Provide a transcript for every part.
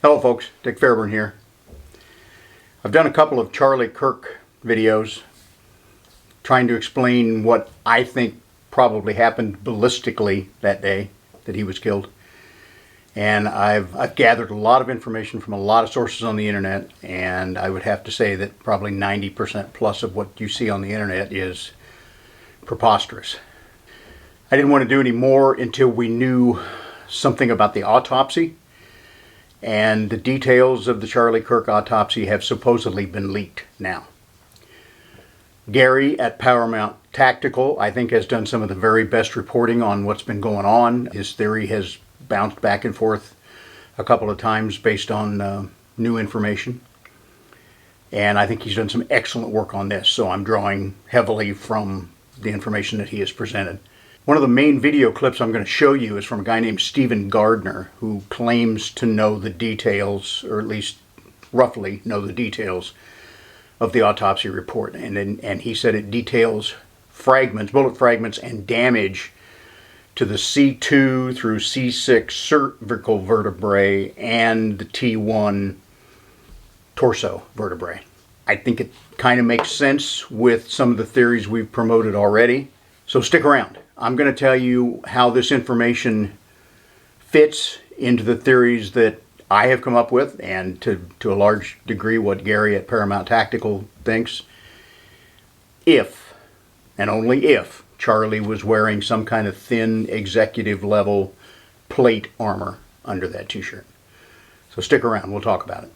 Hello folks, Dick Fairburn here. I've done a couple of Charlie Kirk videos trying to explain what I think probably happened ballistically that day that he was killed. And I've gathered a lot of information from a lot of sources on the internet, and I would have to say that probably 90% plus of what you see on the internet is preposterous. I didn't want to do any more until we knew something about the autopsy. And the details of the Charlie Kirk autopsy have supposedly been leaked now. Gary at Paramount Tactical, I think, has done some of the very best reporting on what's been going on. His theory has bounced back and forth a couple of times based on new information. And I think he's done some excellent work on this, so I'm drawing heavily from the information that he has presented. One of the main video clips I'm going to show you is from a guy named Stephen Gardner, who claims to know the details, or at least roughly know the details, of the autopsy report. And he said it details fragments, bullet fragments, and damage to the C2 through C6 cervical vertebrae and the T1 torso vertebrae. I think it kind of makes sense with some of the theories we've promoted already. So stick around. I'm going to tell you how this information fits into the theories that I have come up with, and to a large degree what Gary at Paramount Tactical thinks. If, and only if, Charlie was wearing some kind of thin executive level plate armor under that t-shirt. So stick around, we'll talk about it.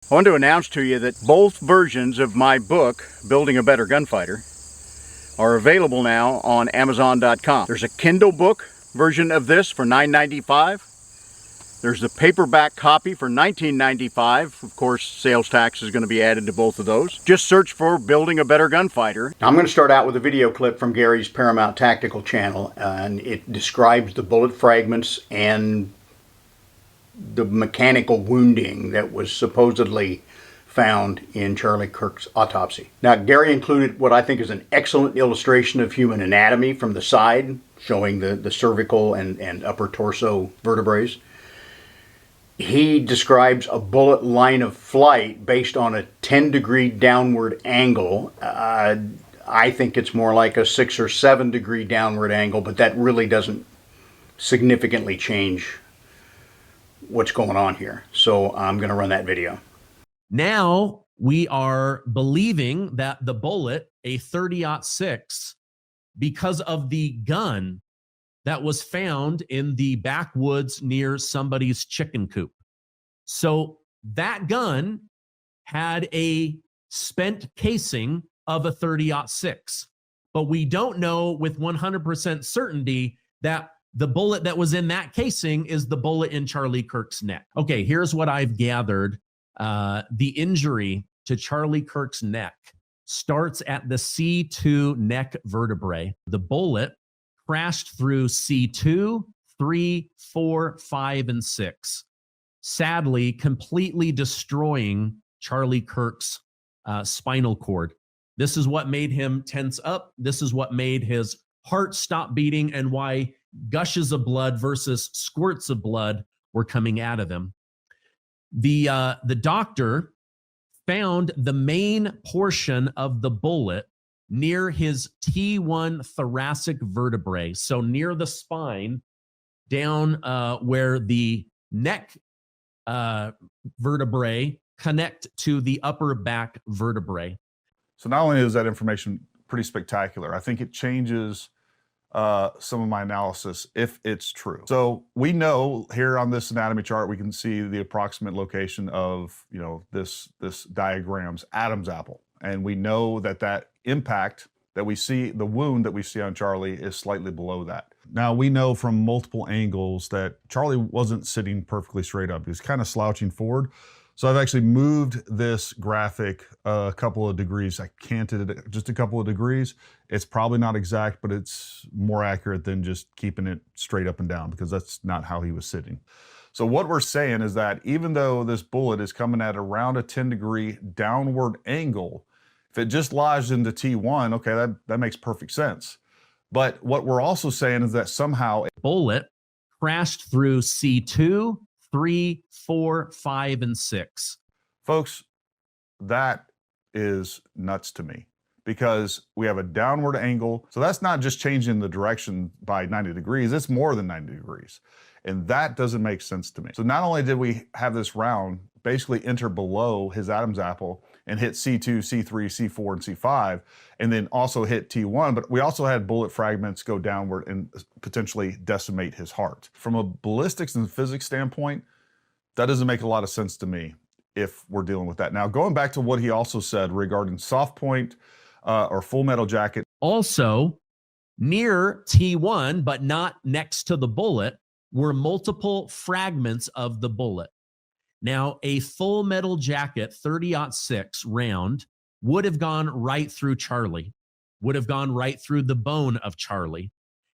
I want to announce to you that both versions of my book, Building a Better Gunfighter, are available now on Amazon.com. There's a Kindle book version of this for $9.95. There's the paperback copy for $19.95. Of course, sales tax is going to be added to both of those. Just search for Building a Better Gunfighter. Now, I'm going to start out with a video clip from Gary's Paramount Tactical channel, and it describes the bullet fragments and the mechanical wounding that was supposedly found in Charlie Kirk's autopsy. Now, Gary included what I think is an excellent illustration of human anatomy from the side, showing the cervical and upper torso vertebrae. He describes a bullet line of flight based on a 10-degree downward angle. I think it's more like a 6 or 7 degree downward angle, but that really doesn't significantly change what's going on here. So I'm going to run that video. Now we are believing that the bullet, a 30-06, because of the gun that was found in the backwoods near somebody's chicken coop. So that gun had a spent casing of a 30-06, but we don't know with 100% certainty that the bullet that was in that casing is the bullet in Charlie Kirk's neck. Okay, here's what I've gathered. The injury to Charlie Kirk's neck starts at the C2 neck vertebrae. The bullet crashed through C2, 3, 4, 5, and 6, sadly completely destroying Charlie Kirk's spinal cord. This is what made him tense up. This is what made his heart stop beating, and why gushes of blood versus squirts of blood were coming out of him. The doctor found the main portion of the bullet near his T1 thoracic vertebrae, so near the spine, down where the neck vertebrae connect to the upper back vertebrae. So not only is that information pretty spectacular, I think it changes some of my analysis if it's true. So we know here on this anatomy chart, we can see the approximate location of, this diagram's Adam's apple. And we know that that impact that we see, the wound that we see on Charlie, is slightly below that. Now, we know from multiple angles that Charlie wasn't sitting perfectly straight up. He was kind of slouching forward. So I've actually moved this graphic a couple of degrees. I canted it just a couple of degrees. It's probably not exact, but it's more accurate than just keeping it straight up and down, because that's not how he was sitting. So what we're saying is that even though this bullet is coming at around a 10-degree downward angle, if it just lodged into T1, okay, that makes perfect sense. But what we're also saying is that somehow Bullet crashed through C2, 3, 4, 5, and 6. folks, that is nuts to me, because we have a downward angle. So that's not just changing the direction by 90 degrees, it's more than 90 degrees. And that doesn't make sense to me. So not only did we have this round basically enter below his Adam's apple and hit C2, C3, C4, and C5, and then also hit T1, but we also had bullet fragments go downward and potentially decimate his heart. From a ballistics and physics standpoint, that doesn't make a lot of sense to me if we're dealing with that. Now, going back to what he also said regarding soft point or full metal jacket. Also, near T1, but not next to the bullet, were multiple fragments of the bullet. Now, a full metal jacket 30-06 round would have gone right through Charlie, would have gone right through the bone of Charlie.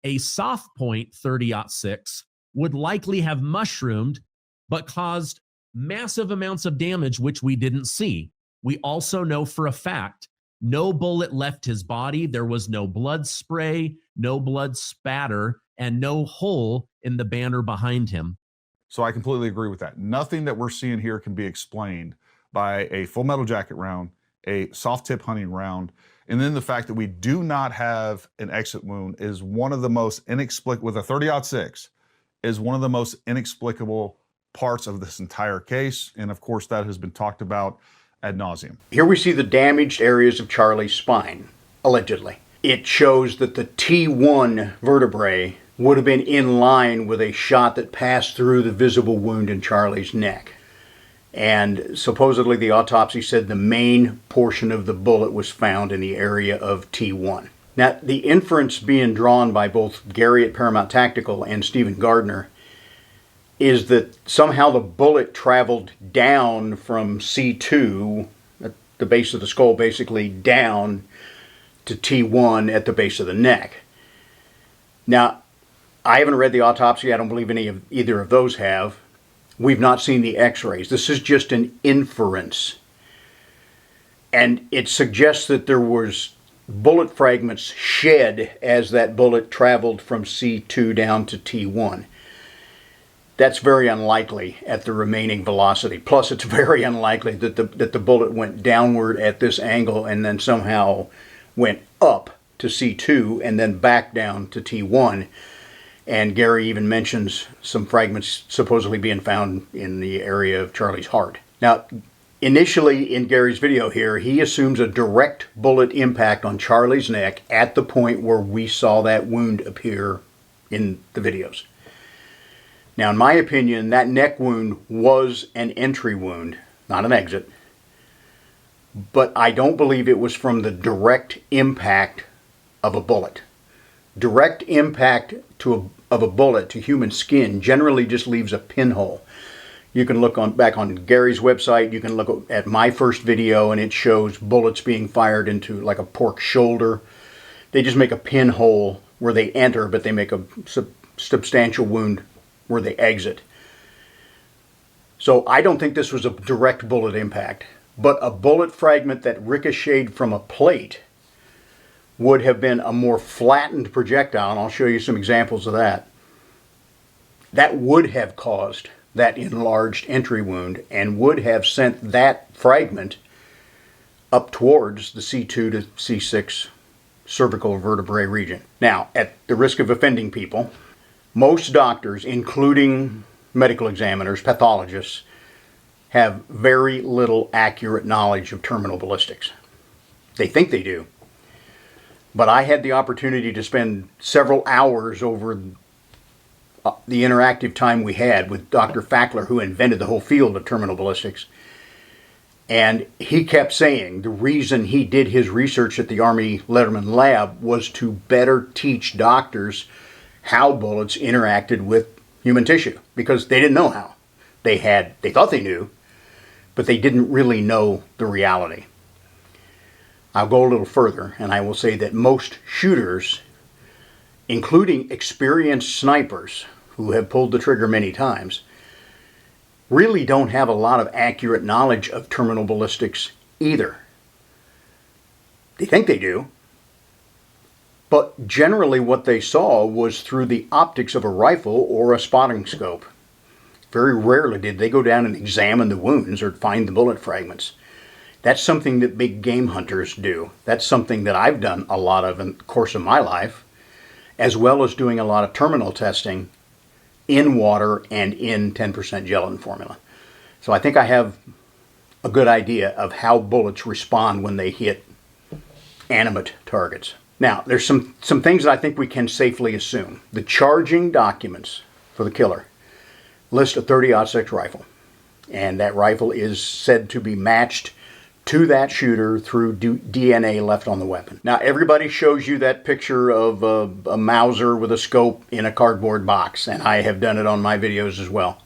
A soft point 30-06 would likely have mushroomed, but caused massive amounts of damage, which we didn't see. We also know for a fact no bullet left his body. There was no blood spray, no blood spatter, and no hole in the banner behind him. So I completely agree with that. Nothing that we're seeing here can be explained by a full metal jacket round, a soft tip hunting round, and then the fact that we do not have an exit wound is one of the most inexplicable, with a 30-06, is one of the most inexplicable parts of this entire case. And of course, that has been talked about ad nauseum. Here we see the damaged areas of Charlie's spine, allegedly. It shows that the T1 vertebrae would have been in line with a shot that passed through the visible wound in Charlie's neck. And supposedly the autopsy said the main portion of the bullet was found in the area of T1. Now, the inference being drawn by both Gary at Paramount Tactical and Stephen Gardner is that somehow the bullet traveled down from C2, at the base of the skull, basically down to T1 at the base of the neck. Now, I haven't read the autopsy. I don't believe either of those have. We've not seen the x-rays. This is just an inference. And it suggests that there was bullet fragments shed as that bullet traveled from C2 down to T1. That's very unlikely at the remaining velocity. Plus, it's very unlikely that the bullet went downward at this angle and then somehow went up to C2 and then back down to T1. And Gary even mentions some fragments supposedly being found in the area of Charlie's heart. Now, initially in Gary's video here, he assumes a direct bullet impact on Charlie's neck at the point where we saw that wound appear in the videos. Now, in my opinion, that neck wound was an entry wound, not an exit. But I don't believe it was from the direct impact of a bullet. Direct impact of a bullet to human skin generally just leaves a pinhole. You can look back on Gary's website, you can look at my first video, and it shows bullets being fired into like a pork shoulder. They just make a pinhole where they enter, but they make a substantial wound where they exit. So I don't think this was a direct bullet impact, but a bullet fragment that ricocheted from a plate would have been a more flattened projectile, and I'll show you some examples of that. That would have caused that enlarged entry wound and would have sent that fragment up towards the C2 to C6 cervical vertebrae region. Now, at the risk of offending people, most doctors, including medical examiners, pathologists, have very little accurate knowledge of terminal ballistics. They think they do. But I had the opportunity to spend several hours over the interactive time we had with Dr. Fackler, who invented the whole field of terminal ballistics. And he kept saying the reason he did his research at the Army Letterman Lab was to better teach doctors how bullets interacted with human tissue, because they didn't know how. They thought they knew, but they didn't really know the reality. I'll go a little further, and I will say that most shooters, including experienced snipers who have pulled the trigger many times, really don't have a lot of accurate knowledge of terminal ballistics either. They think they do, but generally what they saw was through the optics of a rifle or a spotting scope. Very rarely did they go down and examine the wounds or find the bullet fragments. That's something that big game hunters do. That's something that I've done a lot of in the course of my life, as well as doing a lot of terminal testing in water and in 10% gelatin formula. So I think I have a good idea of how bullets respond when they hit animate targets. Now, there's some things that I think we can safely assume. The charging documents for the killer list a 30-06 rifle, and that rifle is said to be matched to that shooter through DNA left on the weapon. Now, everybody shows you that picture of a Mauser with a scope in a cardboard box, and I have done it on my videos as well.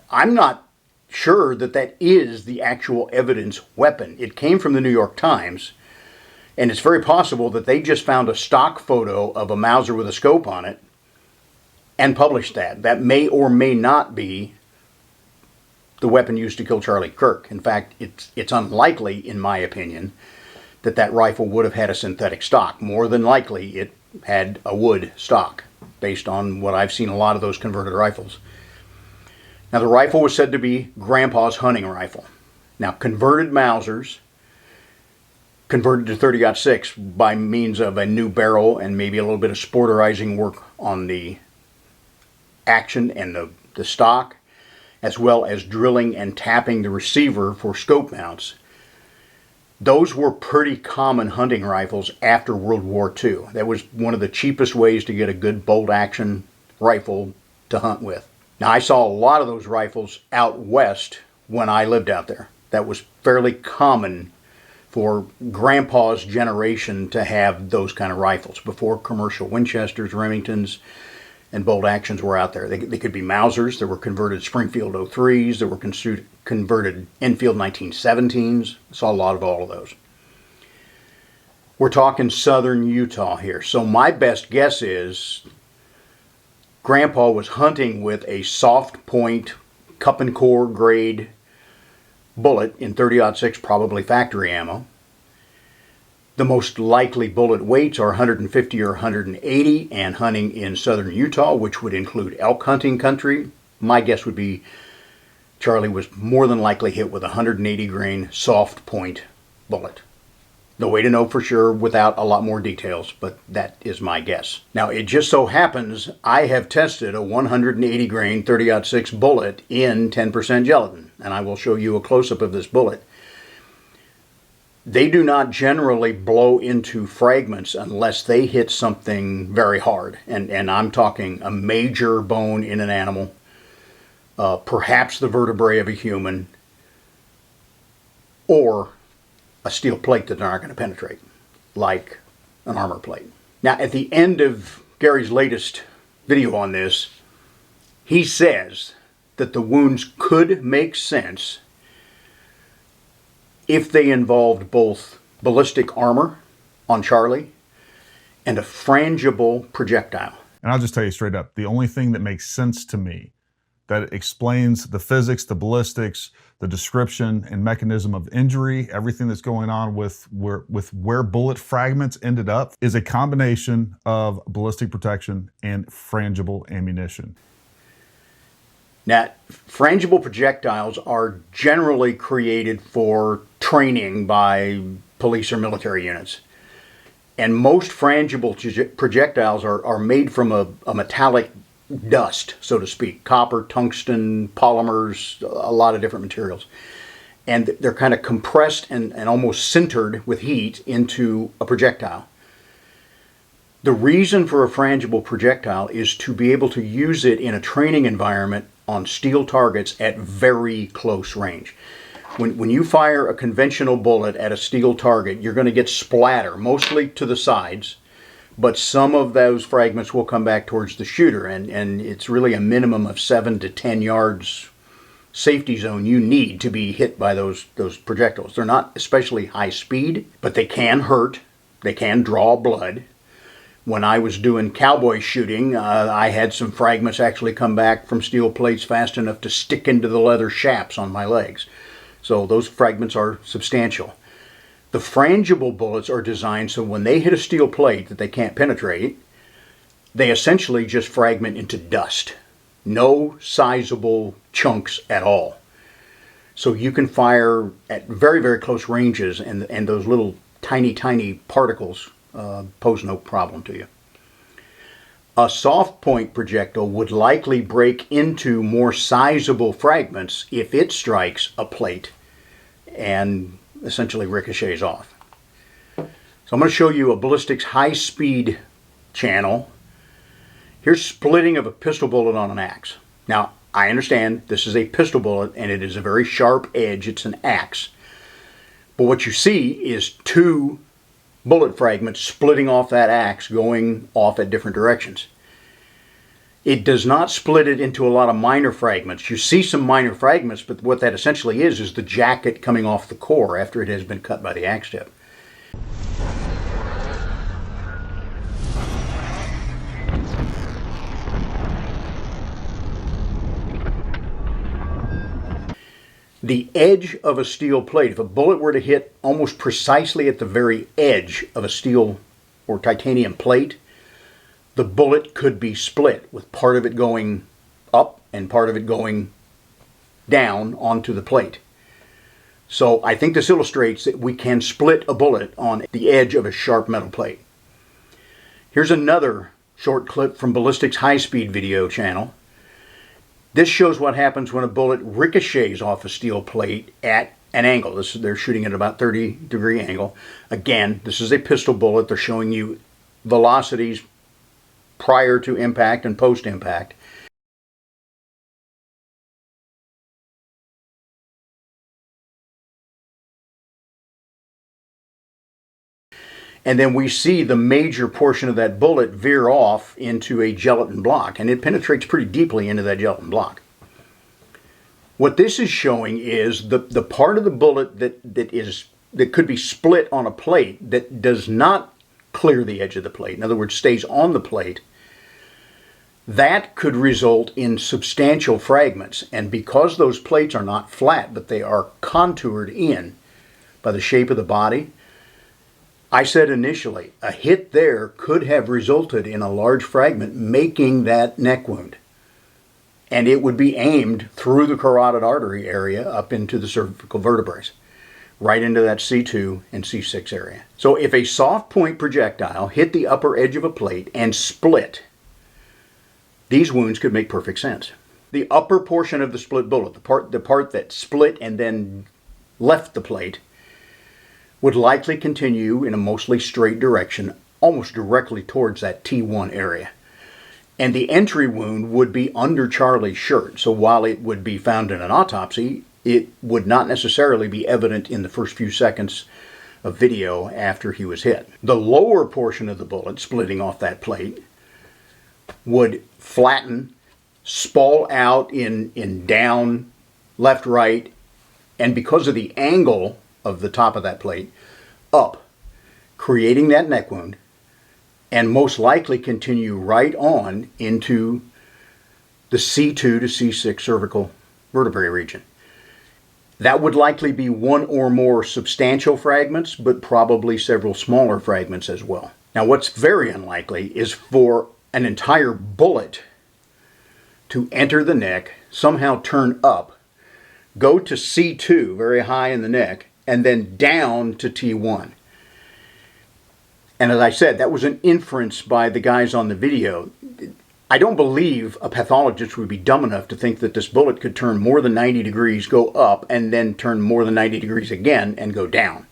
I'm not sure that that is the actual evidence weapon. It came from the New York Times, and it's very possible that they just found a stock photo of a Mauser with a scope on it and published that. That may or may not be the weapon used to kill Charlie Kirk. In fact, it's unlikely, in my opinion, that that rifle would have had a synthetic stock. More than likely, it had a wood stock, based on what I've seen a lot of those converted rifles. Now, the rifle was said to be Grandpa's hunting rifle. Now, converted Mausers, converted to 30-06 by means of a new barrel and maybe a little bit of sporterizing work on the action and the stock, as well as drilling and tapping the receiver for scope mounts. Those were pretty common hunting rifles after World War II. That was one of the cheapest ways to get a good bolt action rifle to hunt with. Now, I saw a lot of those rifles out west when I lived out there. That was fairly common for Grandpa's generation to have those kind of rifles before commercial Winchesters, Remingtons, and bolt actions were out there. They could be Mausers. There were converted Springfield 03s. There were converted Enfield 1917s. Saw a lot of all of those. We're talking southern Utah here. So my best guess is Grandpa was hunting with a soft point, cup and core grade bullet in 30-06, probably factory ammo. The most likely bullet weights are 150 or 180, and hunting in southern Utah, which would include elk hunting country, my guess would be Charlie was more than likely hit with a 180 grain soft point bullet. No way to know for sure without a lot more details, but that is my guess. Now, it just so happens I have tested a 180 grain 30-06 bullet in 10% gelatin, and I will show you a close-up of this bullet. They do not generally blow into fragments unless they hit something very hard. And I'm talking a major bone in an animal, perhaps the vertebrae of a human, or a steel plate that they're not going to penetrate, like an armor plate. Now, at the end of Gary's latest video on this, he says that the wounds could make sense if they involved both ballistic armor on Charlie and a frangible projectile. And I'll just tell you straight up, the only thing that makes sense to me, that explains the physics, the ballistics, the description and mechanism of injury, everything that's going on with where bullet fragments ended up, is a combination of ballistic protection and frangible ammunition. Now, frangible projectiles are generally created for training by police or military units. And most frangible projectiles are made from a metallic dust, so to speak. Copper, tungsten, polymers, a lot of different materials. And they're kind of compressed and almost sintered with heat into a projectile. The reason for a frangible projectile is to be able to use it in a training environment on steel targets at very close range. When you fire a conventional bullet at a steel target, you're going to get splatter, mostly to the sides, but some of those fragments will come back towards the shooter, and it's really a minimum of 7 to 10 yards safety zone you need to be hit by those projectiles. They're not especially high speed, but they can hurt. They can draw blood. When I was doing cowboy shooting, I had some fragments actually come back from steel plates fast enough to stick into the leather chaps on my legs. So those fragments are substantial. The frangible bullets are designed so when they hit a steel plate that they can't penetrate, they essentially just fragment into dust. No sizable chunks at all. So you can fire at very, very close ranges, and those little tiny particles pose no problem to you. A soft point projectile would likely break into more sizable fragments if it strikes a plate and essentially ricochets off. So I'm going to show you a ballistics high-speed channel. Here's splitting of a pistol bullet on an axe. Now, I understand this is a pistol bullet and it is a very sharp edge. It's an axe. But what you see is two bullet fragments splitting off that axe, going off at different directions. It does not split it into a lot of minor fragments. You see some minor fragments, but what that essentially is the jacket coming off the core after it has been cut by the axe tip. The edge of a steel plate, if a bullet were to hit almost precisely at the very edge of a steel or titanium plate, the bullet could be split, with part of it going up and part of it going down onto the plate. So I think this illustrates that we can split a bullet on the edge of a sharp metal plate. Here's another short clip from Ballistics High Speed video channel. This shows what happens when a bullet ricochets off a steel plate at an angle. They're shooting at about 30-degree angle. Again, this is a pistol bullet. They're showing you velocities prior to impact and post-impact. And then we see the major portion of that bullet veer off into a gelatin block, and it penetrates pretty deeply into that gelatin block. What this is showing is the part of the bullet that could be split on a plate that does not clear the edge of the plate, in other words, stays on the plate. That could result in substantial fragments, and because those plates are not flat, but they are contoured in by the shape of the body, I said initially, a hit there could have resulted in a large fragment making that neck wound. And it would be aimed through the carotid artery area up into the cervical vertebrae, right into that C2 and C6 area. So if a soft point projectile hit the upper edge of a plate and split, these wounds could make perfect sense. The upper portion of the split bullet, the part that split and then left the plate, would likely continue in a mostly straight direction, almost directly towards that T1 area. And the entry wound would be under Charlie's shirt, so while it would be found in an autopsy, it would not necessarily be evident in the first few seconds of video after he was hit. The lower portion of the bullet splitting off that plate would flatten, spall out in down, left, right, and because of the angle of the top of that plate, up, creating that neck wound, and most likely continue right on into the C2 to C6 cervical vertebrae region. That would likely be one or more substantial fragments, but probably several smaller fragments as well. Now, what's very unlikely is for an entire bullet to enter the neck, somehow turn up, go to C2, very high in the neck, and then down to T1. And as I said, that was an inference by the guys on the video. I don't believe a pathologist would be dumb enough to think that this bullet could turn more than 90 degrees, go up, and then turn more than 90 degrees again and go down.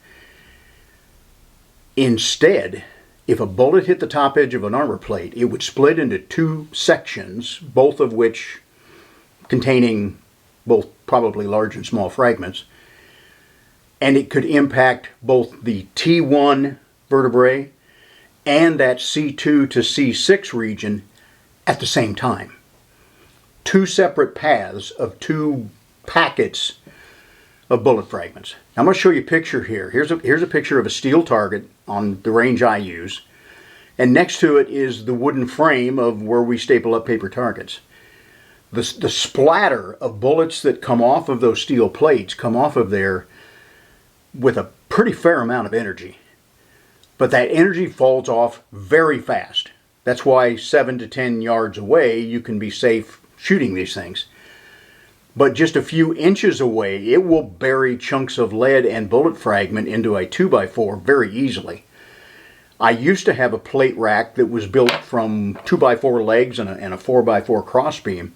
Instead, if a bullet hit the top edge of an armor plate, it would split into two sections, both of which containing both probably large and small fragments, and it could impact both the T1 vertebrae and that C2 to C6 region at the same time. Two separate paths of two packets of bullet fragments. Now, I'm going to show you a picture here. Here's a picture of a steel target on the range I use, and next to it is the wooden frame of where we staple up paper targets. The splatter of bullets that come off of those steel plates come off of there with a pretty fair amount of energy. But that energy falls off very fast. That's why 7 to 10 yards away you can be safe shooting these things. But just a few inches away, it will bury chunks of lead and bullet fragment into a 2x4 very easily. I used to have a plate rack that was built from 2x4 legs and a 4x4 crossbeam.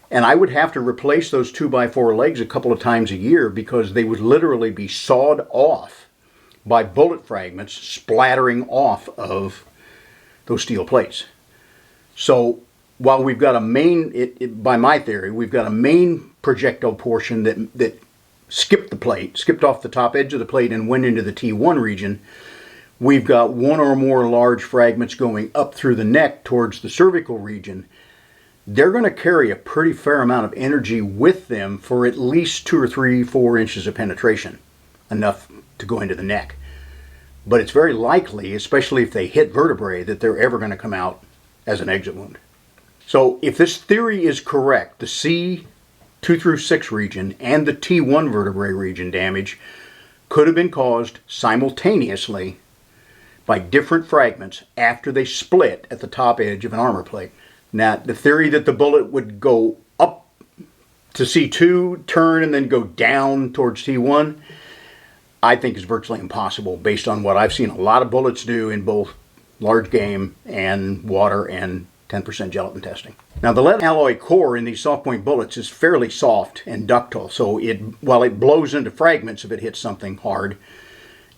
And I would have to replace those 2x4 legs a couple of times a year because they would literally be sawed off by bullet fragments splattering off of those steel plates. So while we've got a main, by my theory, we've got a main projectile portion that skipped the plate, skipped off the top edge of the plate and went into the T1 region, we've got one or more large fragments going up through the neck towards the cervical region. They're going to carry a pretty fair amount of energy with them for at least 2 or 3, 4 inches of penetration, enough to go into the neck. But it's very likely, especially if they hit vertebrae, that they're ever going to come out as an exit wound. So if this theory is correct, the C2 through 6 region and the T1 vertebrae region damage could have been caused simultaneously by different fragments after they split at the top edge of an armor plate. Now, the theory that the bullet would go up to C2, turn, and then go down towards T1, I think is virtually impossible based on what I've seen a lot of bullets do in both large game and water and 10% gelatin testing. Now, the lead alloy core in these soft point bullets is fairly soft and ductile, so while it blows into fragments if it hits something hard,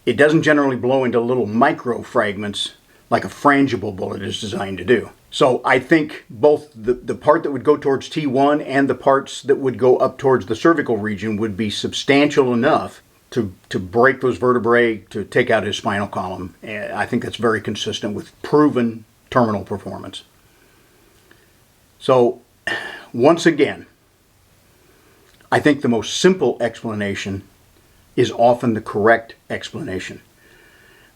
it doesn't generally blow into little micro fragments like a frangible bullet is designed to do. So I think both the part that would go towards T1 and the parts that would go up towards the cervical region would be substantial enough to break those vertebrae, to take out his spinal column. And I think that's very consistent with proven terminal performance. So once again, I think the most simple explanation is often the correct explanation.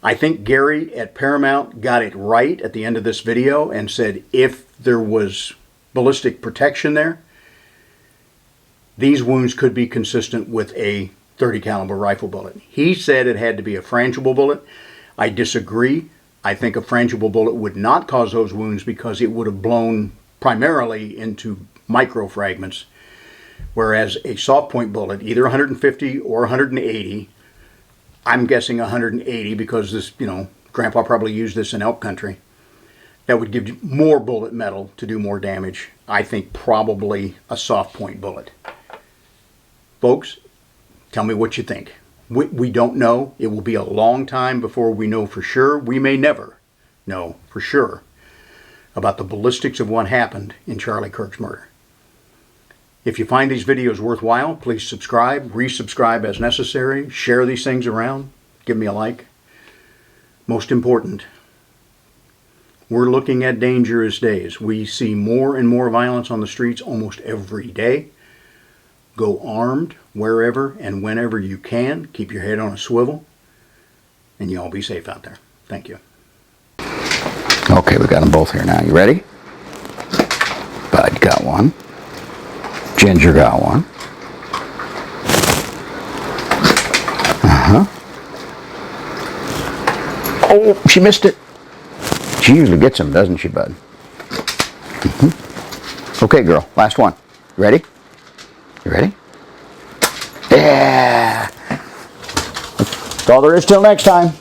I think Gary at Paramount got it right at the end of this video and said if there was ballistic protection there, these wounds could be consistent with a .30 caliber rifle bullet. He said it had to be a frangible bullet. I disagree. I think a frangible bullet would not cause those wounds because it would have blown primarily into micro fragments, whereas a soft point bullet, either 150 or 180, I'm guessing 180 because this, Grandpa probably used this in elk country. That would give you more bullet metal to do more damage. I think probably a soft point bullet. Folks, tell me what you think. We don't know. It will be a long time before we know for sure. We may never know for sure about the ballistics of what happened in Charlie Kirk's murder. If you find these videos worthwhile, please subscribe, resubscribe as necessary, share these things around, give me a like. Most important, we're looking at dangerous days. We see more and more violence on the streets almost every day. Go armed wherever and whenever you can. Keep your head on a swivel, and you all be safe out there. Thank you. Okay, we got them both here now. You ready? Bud got one. Ginger got one. Oh, she missed it. She usually gets them, doesn't she, Bud? Okay, girl, last one. You ready? You ready? Yeah! That's all there is till next time.